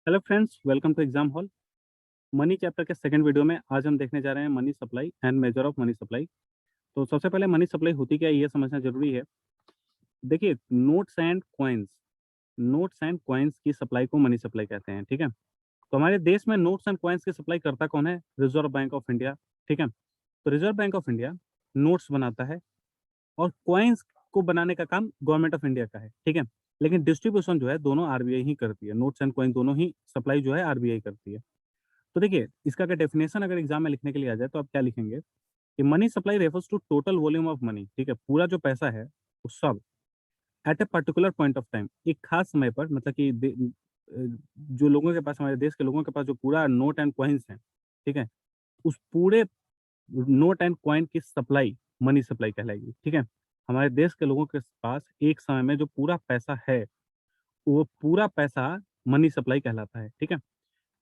Hello friends, welcome to exam hall. Money chapter के second video में आज हम देखने जा रहे हैं money supply and measure of money supply. तो सबसे पहले मनी सप्लाई होती क्या है ये समझना जरूरी है। देखिए, नोट्स एंड कॉइन्स की सप्लाई को मनी सप्लाई कहते हैं। ठीक है, तो हमारे देश में नोट्स एंड कॉइन्स की सप्लाई करता कौन है? Reserve bank of India. ठीक है, तो reserve bank of India notes बनाता है और कॉइन्स को बनाने का काम गवर्नमेंट ऑफ इंडिया का है। ठीक है, लेकिन डिस्ट्रीब्यूशन जो है दोनों आरबीआई ही करती है। नोट्स एंड कॉइन दोनों ही सप्लाई जो है आरबीआई करती है। तो देखिए, इसका अगर डेफिनेशन अगर एग्जाम में लिखने के लिए आ जाए तो आप क्या लिखेंगे कि money supply refers to total volume of money. ठीक है, पूरा जो पैसा है वो सब at a particular point of time, एक खास समय पर, मतलब कि जो लोगों के पास, हमारे देश के लोगों के पास जो पूरा नोट एंड कॉइन्स हैं, ठीक है, उस पूरे नोट एंड कॉइन की सप्लाई मनी सप्लाई कहलाएगी। ठीक है, हमारे देश के लोगों के पास एक समय में जो पूरा पैसा है वो पूरा पैसा मनी सप्लाई कहलाता है। ठीक है,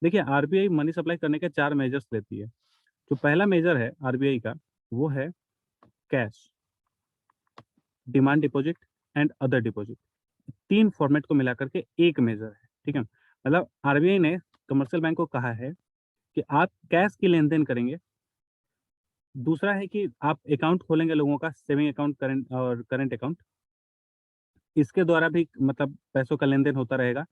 देखिए, आरबीआई मनी सप्लाई करने के 4 मेजर्स लेती है। जो पहला मेजर है आरबीआई का वो है cash, demand deposit and other deposit. 3 format को मिलाकर के एक मेजर है। ठीक है, मतलब आरबीआई ने कमर्शियल बैंक को कहा है कि आप कैश की लेन-देन करेंगे। दूसरा है कि आप अकाउंट खोलेंगे लोगों का, सेविंग अकाउंट, करंट अकाउंट। इसके द्वारा भी मतलब पैसों का लेन-देन होता रहेगा।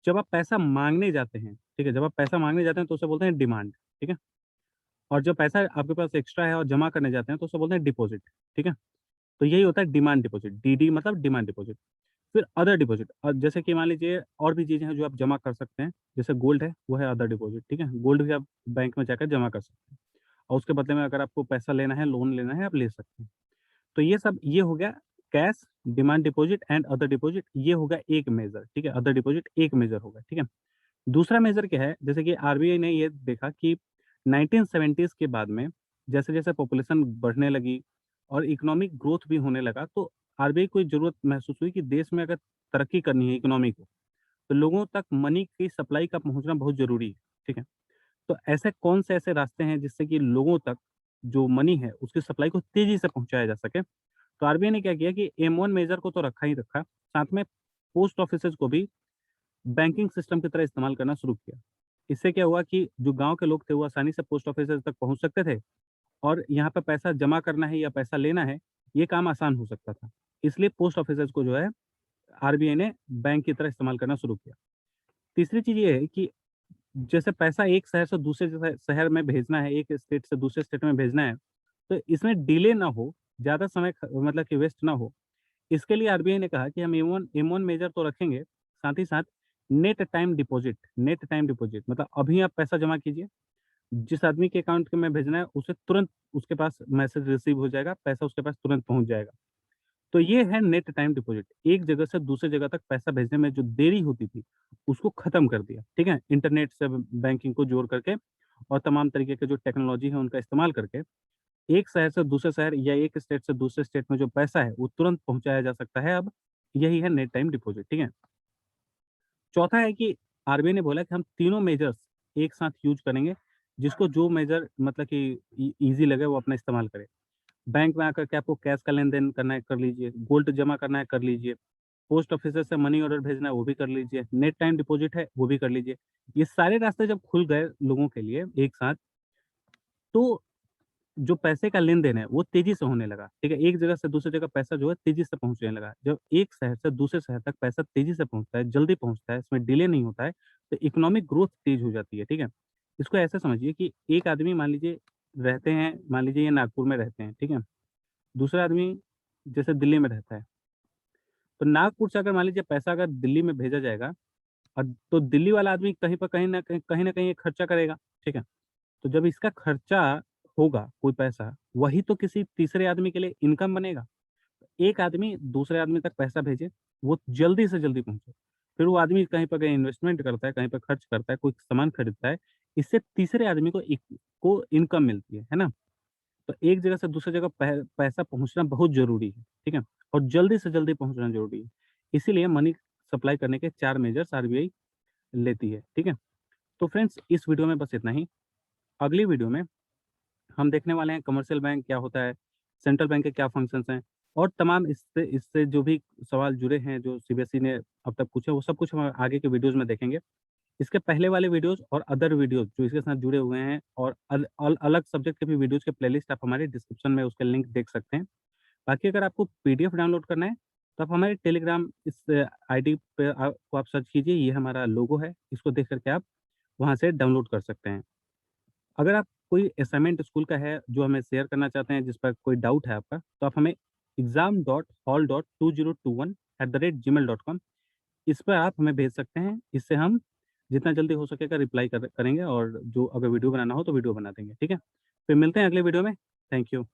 जब आप पैसा माँगने जाते हैं, ठीक है, जब आप पैसा माँगने जाते हैं तो उसे बोलते हैं डिमांड। ठीक है, और जब पैसा आपके पास एक्स्ट्रा है और जमा करने जाते हैं तो उसे बोलते हैं डिपॉजिट। ठीक है, तो यही होता है डिमांड डिपॉजिट, डीडी मतलब डिमांड डिपॉजिट। फिर अदर डिपॉजिट, जैसे कि मान लीजिए और भी चीज़ें हैं जो आप जमा कर सकते हैं, जैसे गोल्ड है, वो है अदर डिपॉजिट। ठीक है, गोल्ड भी आप बैंक में जाकर जमा कर सकते हैं और उसके बदले में अगर आपको पैसा लेना है, लोन लेना है, आप ले सकते हैं। तो ये सब ये हो गया cash, demand deposit and other deposit, ये हो गया एक मेजर। ठीक है, अदर डिपॉजिट एक मेजर होगा। ठीक है, दूसरा मेजर क्या है? जैसे कि आरबीआई ने ये देखा कि 1970s के बाद में जैसे-जैसे पॉपुलेशन बढ़ने लगी और इकोनॉमिक ग्रोथ भी होने लगा, तो आरबीआई को ज़रूरत महसूस हुई कि देश में अगर तरक्की करनी है इकोनॉमी को, तो लोगों तक मनी की सप्लाई का पहुँचना बहुत ज़रूरी है। ठीक है? तो ऐसे कौन से ऐसे रास्ते हैं जिससे कि लोगों तक जो मनी है उसकी सप्लाई को तेज़ी से पहुँचाया जा सके? तो आरबीआई ने क्या किया कि M1 मेजर को तो रखा ही रखा, साथ में पोस्ट ऑफिसेज़ को भी बैंकिंग सिस्टम की तरह इस्तेमाल करना शुरू किया। इससे क्या हुआ कि जो गाँव के लोग थे वो आसानी से पोस्ट ऑफिसेज़ तक पहुँच सकते थे और यहाँ पे पैसा जमा करना है या पैसा लेना है, ये काम आसान हो सकता था। इसलिए पोस्ट ऑफिसेज़ को जो है आरबीआई ने बैंक की तरह इस्तेमाल करना शुरू किया। तीसरी चीज़ ये है कि जैसे पैसा एक शहर से दूसरे शहर में भेजना है, एक स्टेट से दूसरे स्टेट में भेजना है, तो इसमें डिले ना हो, ज़्यादा समय मतलब कि वेस्ट ना हो, इसके लिए आरबीआई ने कहा कि हम M1 मेजर तो रखेंगे, साथ ही साथ नेट टाइम डिपॉज़िट मतलब अभी आप पैसा जमा कीजिए, जिस आदमी के अकाउंट के में भेजना है, उसे तुरंत उसके पास मैसेज रिसीव हो जाएगा, पैसा उसके पास तुरंत पहुँच जाएगा। तो ये है नेट टाइम डिपॉज़िट, एक जगह से दूसरे जगह तक पैसा भेजने में जो देरी होती थी, उसको खत्म कर दिया। ठीक है? इंटरनेट से बैंकिंग को जोड़ करके और तमाम तरीके के जो टेक्नोलॉजी है उनका इस्तेमाल करके एक शहर से दूसरे शहर या एक स्टेट से दूसरे स्टेट में जो पैसा है, वो तुरंत पहुँचाया जा सकता है अब, यही है नेट टाइम डिपॉज़िट। ठीक है? चौथा है कि आरबीआई ने बोला कि हम तीनों मेजर्स एक साथ यूज़ करेंगे, जिसको जो मेजर मतलब कि ईज़ी लगे वो अपना इस्तेमाल करे। बैंक में आकर के आपको कैश का लेन-देन करना है, कर लीजिए, गोल्ड जमा करना है, कर लीजिए, पोस्ट ऑफिसेज़ से मनी ऑर्डर भेजना है, वो भी कर लीजिए, नेट टाइम डिपॉज़िट है, वो भी कर लीजिए। ये सारे रास्ते जब खुल गए लोगों के लिए एक साथ, तो जो पैसे का लेन-देन है, वो तेज़ी से होने लगा, ठीक है? एक जगह से दूसरी जगह पैसा जो है तेज़ी से पहुँचने लगा। जब एक शहर से दूसरे शहर तक पैसा तेज़ी से पहुँचता है, जल्दी पहुँचता है, इसमें डिले नहीं होता है, तो इकोनॉमिक ग्रोथ तेज़ हो जाती है, ठीक है? इसको ऐसे समझिए कि एक आदमी मान लीजिए रहते हैं, मान लीजिए ये नागपुर में रहते हैं, ठीक है? दूसरा आदमी जैसे दिल्ली में रहता है, तो नागपुर से अगर मान लीजिए पैसा अगर दिल्ली में भेजा जाएगा और तो दिल्ली वाला आदमी कहीं पर कहीं न कहीं ये खर्चा करेगा, ठीक है? तो जब इसका खर्चा होगा कोई पैसा, वही तो किसी तीसरे आदमी के लिए इनकम बनेगा। एक आदमी दूसरे आदमी तक पैसा भेजे, वो जल्दी से जल्दी पहुँचे। फिर वो आदमी कहीं पे कहीं इन्वेस्टमेंट करता है, कहीं पे खर्च करता है, कोई सामान खरीदता है, इससे तीसरे आदमी को इनकम मिलती है ना? तो एक जगह से दूसरी जगह पैसा पहुँचना बहुत ज़रूरी है, ठीक है? और जल्दी से जल्दी पहुँचना ज़रूरी है। इसीलिए मनी सप्लाई करने के 4 मेजर्स आरबीआई लेती है, ठीक है? तो फ्रेंड्स, इस वीडियो में बस इतना ही। अगली वीडियो में हम देखने वाले हैं कमर्शियल बैंक क्या होता है, सेंट्रल बैंक के क्या फंक्शंस हैं और तमाम इससे इससे जो भी सवाल जुड़े हैं जो सीबीएसई ने अब तक पूछे, वो सब कुछ हम आगे के वीडियोज़ में देखेंगे। इसके पहले वाले वीडियोज़ और अदर वीडियोज़ जो इसके साथ जुड़े हुए हैं और अलग सब्जेक्ट के भी वीडियोज़ के प्लेलिस्ट आप हमारे डिस्क्रिप्शन में उसके लिंक देख सकते हैं। बाकी अगर आपको पीडीएफ डाउनलोड करना है, तो आप हमारे टेलीग्राम इस आईडी पे को आप सर्च कीजिए, ये हमारा लोगो है, इसको देख कर के आप वहाँ से डाउनलोड कर सकते हैं। अगर आप कोई असाइनमेंट स्कूल का है, जो हमें शेयर करना चाहते हैं, जिस पर कोई डाउट है आपका, तो आप हमें exam.hall.2021@gmail.com इस पर आप हमें भेज सकते हैं। इससे हम जितना जल्दी हो सकेगा रिप्लाई करेंगे और जो अगर वीडियो बनाना हो, तो वीडियो बना देंगे, ठीक है? फिर मिलते हैं अगले वीडियो में। Thank you.